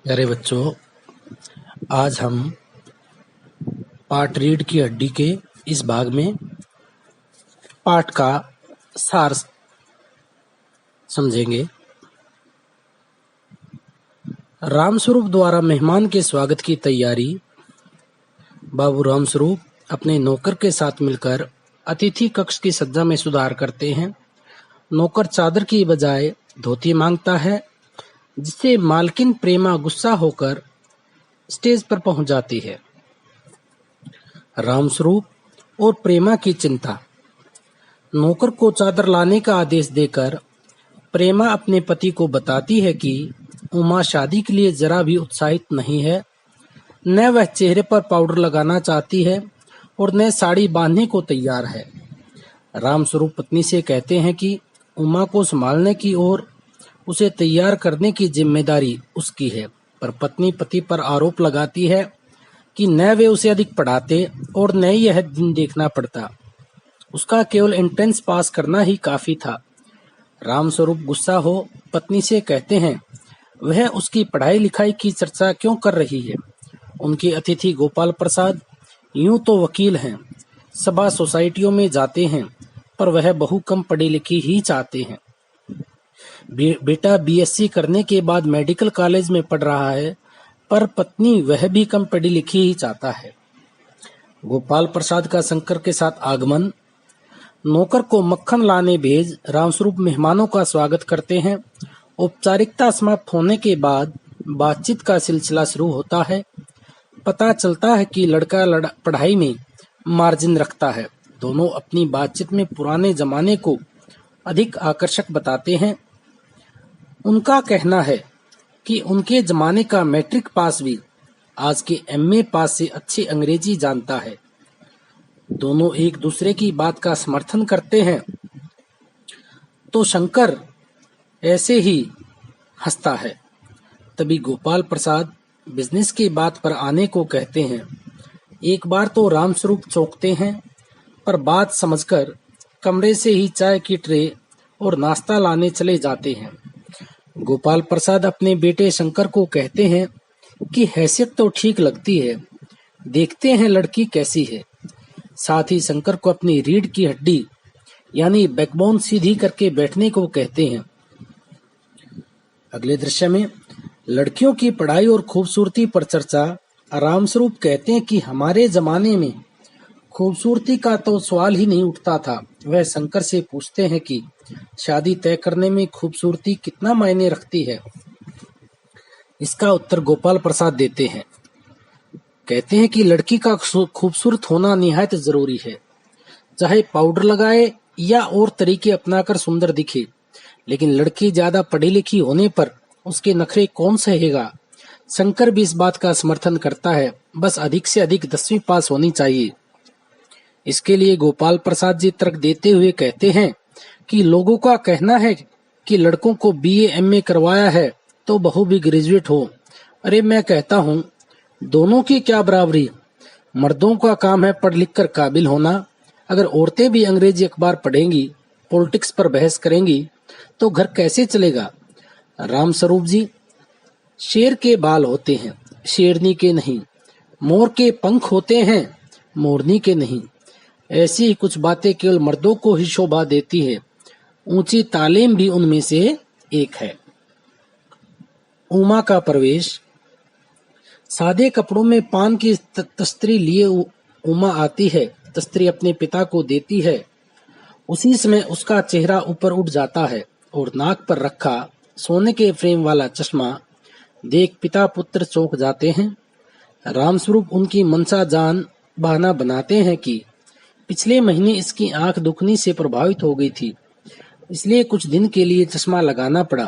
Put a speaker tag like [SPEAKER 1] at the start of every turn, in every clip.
[SPEAKER 1] प्यारे बच्चों, आज हम पाठ रीढ़ की हड्डी के इस भाग में पाठ का सार समझेंगे। रामस्वरूप द्वारा मेहमान के स्वागत की तैयारी। बाबू रामस्वरूप अपने नौकर के साथ मिलकर अतिथि कक्ष की सज्जा में सुधार करते हैं। नौकर चादर की बजाय धोती मांगता है, जिससे मालकिन प्रेमा गुस्सा होकर स्टेज पर पहुंच जाती है। रामस्वरूप और प्रेमा की चिंता। नौकर को चादर लाने का आदेश देकर प्रेमा अपने पति को बताती है कि उमा शादी के लिए जरा भी उत्साहित नहीं है। न वह चेहरे पर पाउडर लगाना चाहती है और न साड़ी बांधने को तैयार है। रामस्वरूप पत्नी से कहते हैं कि उमा को संभालने की और उसे तैयार करने की जिम्मेदारी उसकी है, पर पत्नी पति पर आरोप लगाती है कि न वे उसे अधिक पढ़ाते और न यह दिन देखना पड़ता। उसका केवल एंट्रेंस पास करना ही काफी था। रामस्वरूप गुस्सा हो पत्नी से कहते हैं, वह उसकी पढ़ाई लिखाई की चर्चा क्यों कर रही है। उनके अतिथि गोपाल प्रसाद यूं तो वकील हैं, सभा सोसाइटियों में जाते हैं, पर वह बहु कम पढ़ी लिखी ही चाहते हैं। बेटा बीएससी करने के बाद मेडिकल कॉलेज में पढ़ रहा है, पर पत्नी वह भी कम पढ़ी लिखी ही चाहता है। गोपाल प्रसाद का शंकर के साथ आगमन। नौकर को मक्खन लाने भेज रामस्वरूप मेहमानों का स्वागत करते हैं। औपचारिकता समाप्त होने के बाद बातचीत का सिलसिला शुरू होता है। पता चलता है कि लड़का पढ़ाई में मार्जिन रखता है। दोनों अपनी बातचीत में पुराने जमाने को अधिक आकर्षक बताते हैं। उनका कहना है कि उनके जमाने का मैट्रिक पास भी आज के एमए पास से अच्छी अंग्रेजी जानता है। दोनों एक दूसरे की बात का समर्थन करते हैं तो शंकर ऐसे ही हंसता है। तभी गोपाल प्रसाद बिजनेस की बात पर आने को कहते हैं। एक बार तो रामस्वरूप चौंकते हैं, पर बात समझकर कमरे से ही चाय की ट्रे और नाश्ता लाने चले जाते हैं। गोपाल प्रसाद अपने बेटे शंकर को कहते हैं कि हैसियत तो ठीक लगती है, देखते हैं लड़की कैसी है। साथ ही शंकर को अपनी रीढ़ की हड्डी यानी बैकबोन सीधी करके बैठने को कहते हैं। अगले दृश्य में लड़कियों की पढ़ाई और खूबसूरती पर चर्चा। रामस्वरूप कहते हैं कि हमारे जमाने में खूबसूरती का तो सवाल ही नहीं उठता था। वह शंकर से पूछते हैं कि शादी तय करने में खूबसूरती कितना मायने रखती है। इसका उत्तर गोपाल प्रसाद देते हैं। कहते हैं कि लड़की का खूबसूरत होना निहायत जरूरी है, चाहे पाउडर लगाए या और तरीके अपनाकर सुंदर दिखे, लेकिन लड़की ज्यादा पढ़ी लिखी होने पर उसके नखरे कौन सहेगा। शंकर भी इस बात का समर्थन करता है, बस अधिक से अधिक 10वीं पास होनी चाहिए। इसके लिए गोपाल प्रसाद जी तर्क देते हुए कहते हैं कि लोगों का कहना है कि लड़कों को बीए एमए करवाया है तो बहू भी ग्रेजुएट हो। अरे मैं कहता हूँ, दोनों की क्या बराबरी। मर्दों का काम है पढ़ लिख कर काबिल होना। अगर औरतें भी अंग्रेजी अखबार पढ़ेंगी, पॉलिटिक्स पर बहस करेंगी, तो घर कैसे चलेगा। रामस्वरूप जी, शेर के बाल होते हैं, शेरनी के नहीं। मोर के पंख होते हैं, मोरनी के नहीं। ऐसी ही कुछ बातें केवल मर्दों को ही शोभा देती है। ऊंची तालीम भी उनमें से एक है। उमा का प्रवेश। सादे कपड़ों में पान की तस्तरी लिए उमा आती है। तस्तरी अपने पिता को देती है। उसी समय उसका चेहरा ऊपर उठ जाता है और नाक पर रखा सोने के फ्रेम वाला चश्मा देख पिता पुत्र चौंक जाते हैं। रामस्वरूप उनकी मनसा जान बहाना बनाते हैं कि पिछले महीने इसकी आंख दुखने से प्रभावित हो गई थी, इसलिए कुछ दिन के लिए चश्मा लगाना पड़ा।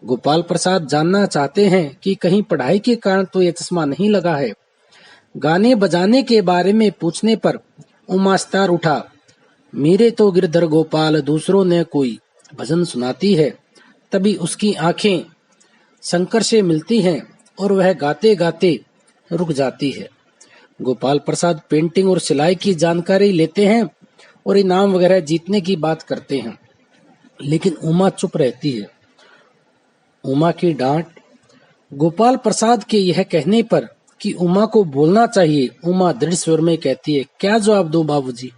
[SPEAKER 1] गोपाल प्रसाद जानना चाहते हैं कि कहीं पढ़ाई के कारण तो यह चश्मा नहीं लगा है। गाने बजाने के बारे में पूछने पर उमा स्तार उठा, मेरे तो गिरधर गोपाल दूसरों ने कोई भजन सुनाती है। तभी उसकी आंखें शंकर से मिलती हैं और वह गाते गाते रुक जाती है। गोपाल प्रसाद पेंटिंग और सिलाई की जानकारी लेते हैं और इनाम वगैरह जीतने की बात करते हैं, लेकिन उमा चुप रहती है। उमा की डांट। गोपाल प्रसाद के यह कहने पर कि उमा को बोलना चाहिए, उमा दृढ़ स्वर में कहती है, क्या जवाब दो बाबूजी?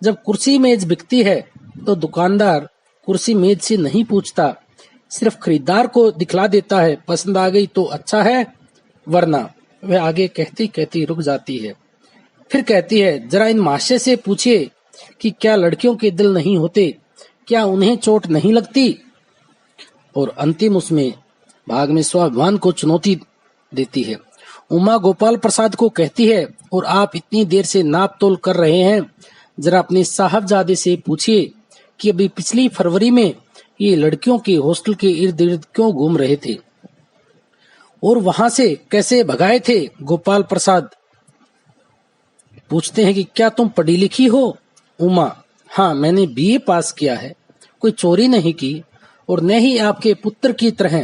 [SPEAKER 1] जब कुर्सी मेज बिकती है तो दुकानदार कुर्सी मेज से नहीं पूछता, सिर्फ खरीदार को दिखला देता है, पसंद आ गई तो अच्छा है, वरना। वह आगे कहती कहती रुक जाती है, फिर कहती है, जरा इन महाशय से पूछिए कि क्या लड़कियों के दिल नहीं होते, क्या उन्हें चोट नहीं लगती? और अंतिम उसमें भाग में स्वाभिमान को चुनौती देती है। उमा गोपाल प्रसाद को कहती है, और आप इतनी देर से नाप तोल कर रहे हैं, जरा अपने साहबजादे से पूछिए कि अभी पिछली फरवरी में ये लड़कियों के हॉस्टल के इर्द गिर्द क्यों घूम रहे थे और वहां से कैसे भगाए थे। गोपाल प्रसाद पूछते हैं कि क्या तुम पढ़ी लिखी हो? उमा, हाँ, मैंने बीए पास किया है, कोई चोरी नहीं की और न ही आपके पुत्र की तरह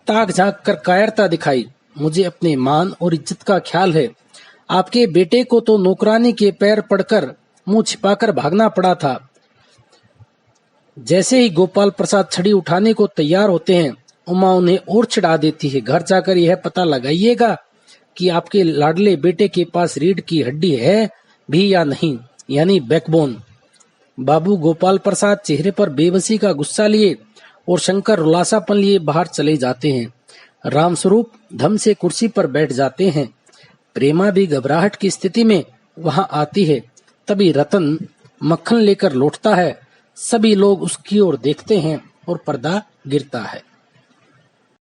[SPEAKER 1] ताक झांक कर कायरता दिखाई। मुझे अपने मान और इज्जत का ख्याल है। आपके बेटे को तो नौकरानी के पैर पड़कर मुंह छिपाकर भागना पड़ा था। जैसे ही गोपाल प्रसाद छड़ी उठाने को तैयार होते हैं, उमा उन्हें और चिढ़ा देती है, घर जाकर यह पता लगाइएगा कि आपके लाडले बेटे के पास रीढ़ की हड्डी है भी या नहीं, यानी बैकबोन। बाबू गोपाल प्रसाद चेहरे पर बेबसी का गुस्सा लिए और शंकर रुलासापन लिए बाहर चले जाते हैं। रामस्वरूप धम से कुर्सी पर बैठ जाते हैं। प्रेमा भी घबराहट की स्थिति में वहां आती है। तभी रतन मक्खन लेकर लौटता है। सभी लोग उसकी ओर देखते हैं और पर्दा गिरता है।